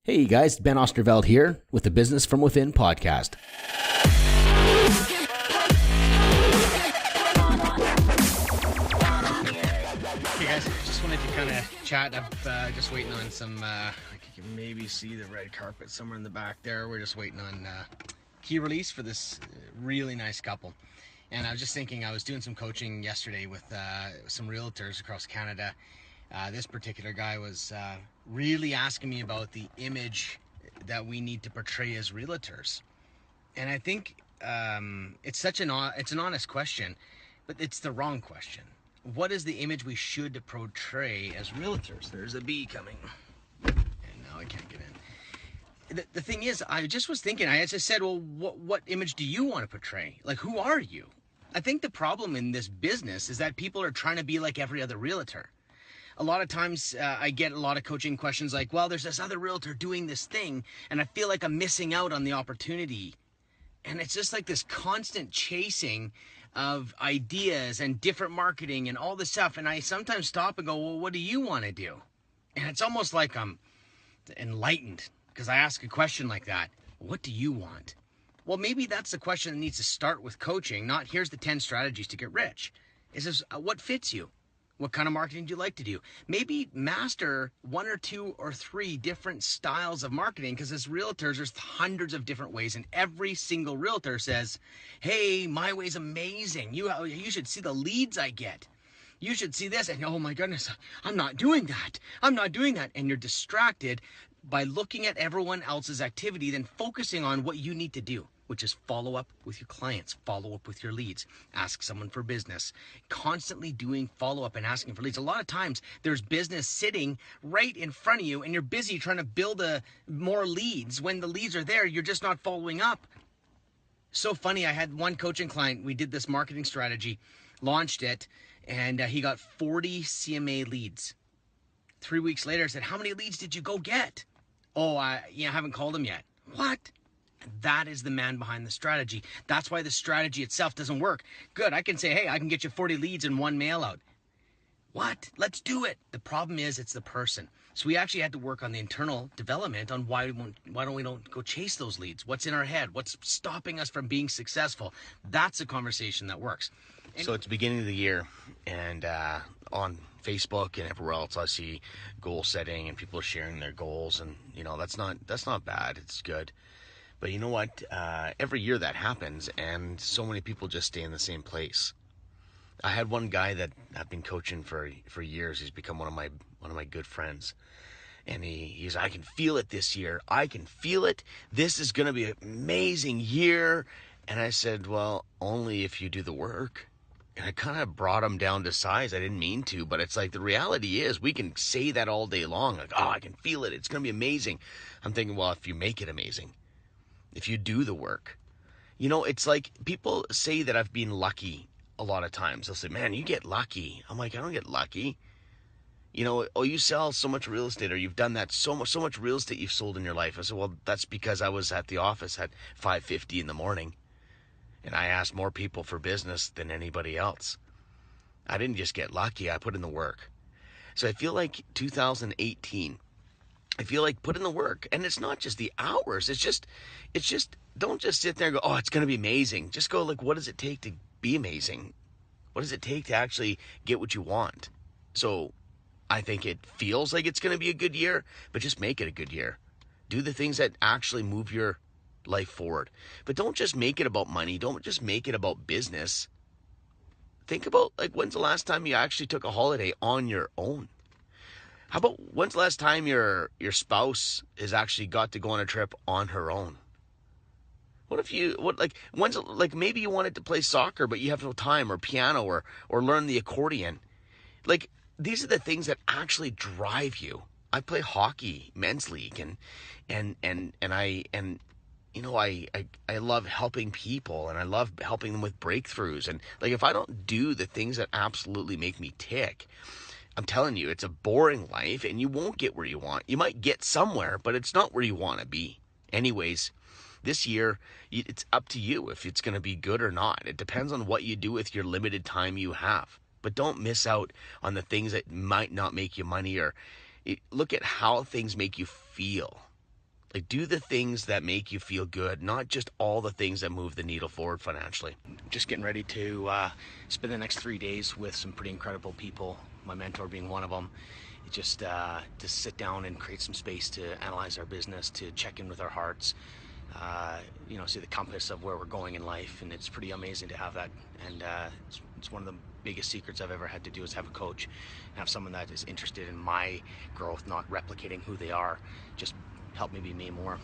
Hey guys, Ben Osterveld here with the Business from Within podcast. Hey guys, just wanted to kind of chat. I'm just waiting on some, I can maybe see the red carpet somewhere in the back there. We're just waiting on key release for this really nice couple. And I was just thinking, I was doing some coaching yesterday with some realtors across Canada. This particular guy was really asking me about the image that we need to portray as realtors. And I think it's an honest question, but it's the wrong question. What is the image we should portray as realtors? There's a bee coming. And now I can't get in. The thing is, I just was thinking, I just said, well, what image do you want to portray? Like, who are you? I think the problem in this business is that people are trying to be like every other realtor. A lot of times I get a lot of coaching questions like, well, there's this other realtor doing this thing, and I feel like I'm missing out on the opportunity. And it's just like this constant chasing of ideas and different marketing and all this stuff. And I sometimes stop and go, well, what do you want to do? And it's almost like I'm enlightened because I ask a question like that. What do you want? Well, maybe that's the question that needs to start with coaching, not here's the 10 strategies to get rich. It's just what fits you? What kind of marketing do you like to do? Maybe master 1 or 2 or 3 different styles of marketing, because as realtors, there's hundreds of different ways, and every single realtor says, hey, my way's amazing. You should see the leads I get. You should see this. And oh my goodness, I'm not doing that. I'm not doing that. And you're distracted by looking at everyone else's activity, then focusing on what you need to do, which is follow up with your clients, follow up with your leads, ask someone for business, constantly doing follow up and asking for leads. A lot of times there's business sitting right in front of you and you're busy trying to build more leads. When the leads are there, you're just not following up. So funny, I had one coaching client, we did this marketing strategy, launched it, and he got 40 CMA leads. 3 weeks later, I said, how many leads did you go get? Oh, I haven't called them yet. What? That is the man behind the strategy. That's why the strategy itself doesn't work. Good, I can say, hey, I can get you 40 leads in one mail out. What? Let's do it. The problem is it's the person. So we actually had to work on the internal development on why don't we go chase those leads? What's in our head? What's stopping us from being successful? That's a conversation that works. So it's the beginning of the year, and on Facebook and everywhere else, I see goal setting and people are sharing their goals, and that's not bad. It's good. But you know what? Every year that happens, and so many people just stay in the same place. I had one guy that I've been coaching for years. He's become one of my good friends, and he's I can feel it this year. I can feel it. This is going to be an amazing year. And I said, well, only if you do the work. And I kind of brought him down to size. I didn't mean to, but it's like the reality is we can say that all day long. Like, oh, I can feel it. It's going to be amazing. I'm thinking, well, if you make it amazing, if you do the work, it's like people say that I've been lucky a lot of times. They'll say, man, you get lucky. I'm like, I don't get lucky. Oh, you sell so much real estate, or you've done that so much real estate you've sold in your life. I said, well, that's because I was at the office at 5:50 in the morning. And I asked more people for business than anybody else. I didn't just get lucky. I put in the work. So I feel like 2018, put in the work. And it's not just the hours. It's just, don't just sit there and go, oh, it's going to be amazing. Just go, like, what does it take to be amazing? What does it take to actually get what you want? So I think it feels like it's going to be a good year, but just make it a good year. Do the things that actually move your life forward. But don't just make it about money. Don't just make it about business. Think about, like, when's the last time you actually took a holiday on your own? How about when's the last time your spouse has actually got to go on a trip on her own? Maybe you wanted to play soccer, but you have no time, or piano, or learn the accordion. Like, these are the things that actually drive you. I play hockey, men's league, and I love helping people, and I love helping them with breakthroughs. And like, if I don't do the things that absolutely make me tick, I'm telling you, it's a boring life, and you won't get where you want. You might get somewhere, but it's not where you want to be. Anyways, this year, it's up to you if it's going to be good or not. It depends on what you do with your limited time you have. But don't miss out on the things that might not make you money, or look at how things make you feel. Like, do the things that make you feel good, not just all the things that move the needle forward financially. Just getting ready to spend the next 3 days with some pretty incredible people, my mentor being one of them. Just to sit down and create some space to analyze our business, to check in with our hearts, see the compass of where we're going in life. And it's pretty amazing to have that. And it's one of the biggest secrets I've ever had to do is have a coach, and have someone that is interested in my growth, not replicating who they are. Just help me be me more.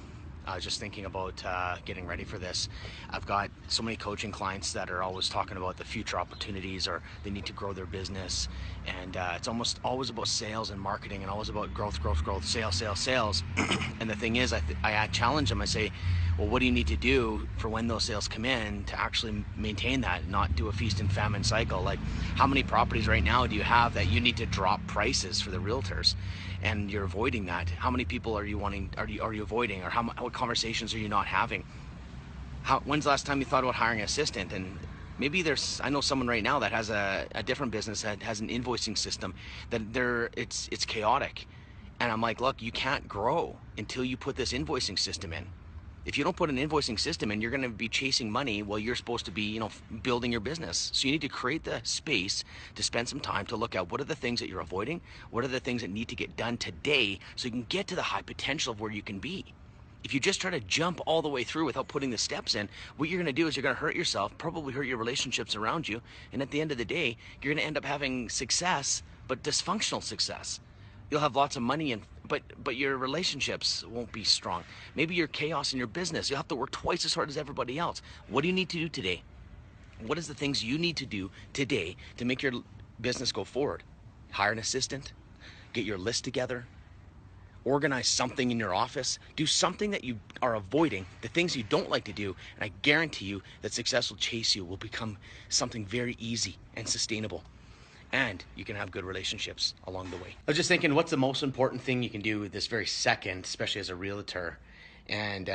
I was just thinking about getting ready for this. I've got so many coaching clients that are always talking about the future opportunities, or they need to grow their business. And it's almost always about sales and marketing, and always about growth, sales. And the thing is, I challenge them. I say, well, what do you need to do for when those sales come in to actually maintain that, not do a feast and famine cycle? Like, how many properties right now do you have that you need to drop prices for the realtors, and you're avoiding that? How many people are you avoiding, or what conversations are you not having? When's the last time you thought about hiring an assistant? And maybe I know someone right now that has a different business that has an invoicing system that it's chaotic. And I'm like, look, you can't grow until you put this invoicing system in. If you don't put an invoicing system in, you're going to be chasing money while you're supposed to be, building your business. So you need to create the space to spend some time to look at what are the things that you're avoiding, what are the things that need to get done today, so you can get to the high potential of where you can be. If you just try to jump all the way through without putting the steps in, what you're going to do is you're going to hurt yourself, probably hurt your relationships around you, and at the end of the day, you're going to end up having success, but dysfunctional success. You'll have lots of money, but your relationships won't be strong. Maybe you're chaos in your business. You'll have to work twice as hard as everybody else. What do you need to do today? What is the things you need to do today to make your business go forward? Hire an assistant, get your list together, organize something in your office, do something that you are avoiding, the things you don't like to do, and I guarantee you that success will chase you, will become something very easy and sustainable. And you can have good relationships along the way. I was just thinking, what's the most important thing you can do this very second, especially as a realtor? And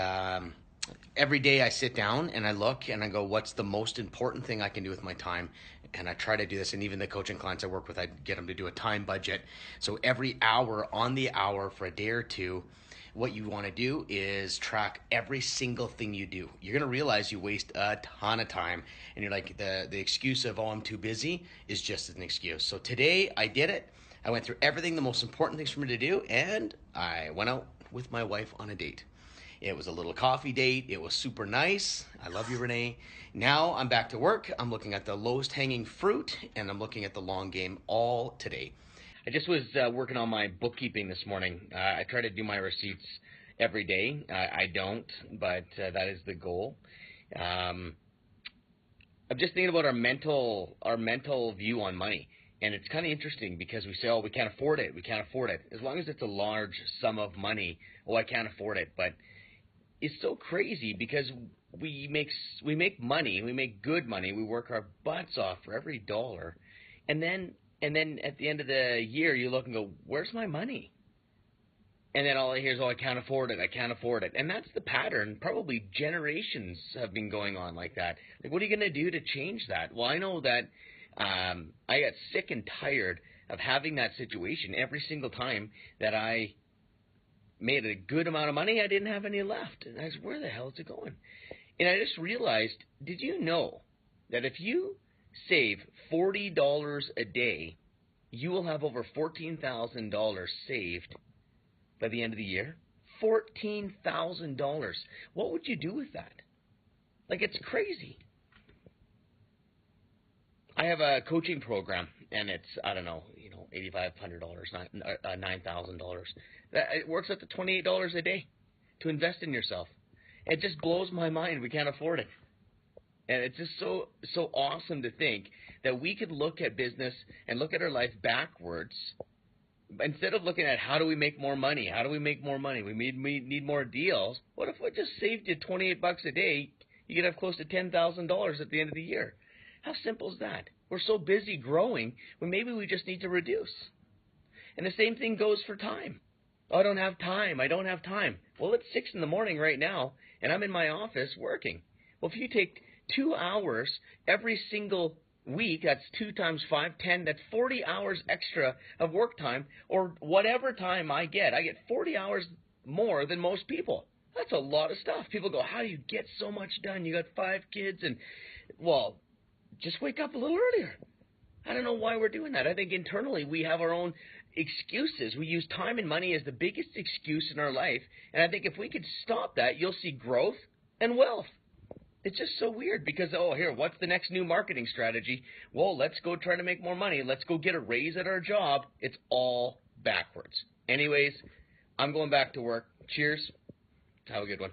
every day I sit down and I look and I go, what's the most important thing I can do with my time? And I try to do this, and even the coaching clients I work with, I get them to do a time budget. So every hour, on the hour for a day or two, what you want to do is track every single thing you do. You're going to realize you waste a ton of time, and you're like, the excuse of, oh, I'm too busy is just an excuse. So today I did it. I went through everything, the most important things for me to do, and I went out with my wife on a date. It was a little coffee date. It was super nice. I love you, Renee. Now I'm back to work. I'm looking at the lowest hanging fruit, and I'm looking at the long game all today. I just was working on my bookkeeping this morning. I try to do my receipts every day. I don't, but that is the goal. I'm just thinking about our mental view on money. And it's kind of interesting because we say, oh, we can't afford it. We can't afford it. As long as it's a large sum of money, oh, I can't afford it. But it's so crazy because we make money, we make good money, we work our butts off for every dollar, and then at the end of the year you look and go, where's my money? And then all I hear is, oh, I can't afford it, I can't afford it. And that's the pattern. Probably generations have been going on like that. Like, what are you going to do to change that? Well, I know that I got sick and tired of having that situation every single time that I made a good amount of money, I didn't have any left. And I was, where the hell is it going? And I just realized, did you know that if you save $40 a day, you will have over $14,000 saved by the end of the year? $14,000. What would you do with that? Like, it's crazy. I have a coaching program, and it's, I don't know, $8,500, $9,000. It works out to $28 a day to invest in yourself. It just blows my mind. We can't afford it. And it's just so awesome to think that we could look at business and look at our life backwards. Instead of looking at how do we make more money? How do we make more money? We need more deals. What if I just saved you $28 a day? You could have close to $10,000 at the end of the year. How simple is that? We're so busy growing when maybe we just need to reduce. And the same thing goes for time. Oh, I don't have time. Well, it's 6 in the morning right now, and I'm in my office working. Well, if you take 2 hours every single week, that's 2 times 5, 10, that's 40 hours extra of work time, or whatever time I get 40 hours more than most people. That's a lot of stuff. People go, how do you get so much done? You got 5 kids and, well, just wake up a little earlier. I don't know why we're doing that. I think internally we have our own excuses. We use time and money as the biggest excuse in our life. And I think if we could stop that, you'll see growth and wealth. It's just so weird because, oh, here, what's the next new marketing strategy? Well, let's go try to make more money. Let's go get a raise at our job. It's all backwards. Anyways, I'm going back to work. Cheers. Have a good one.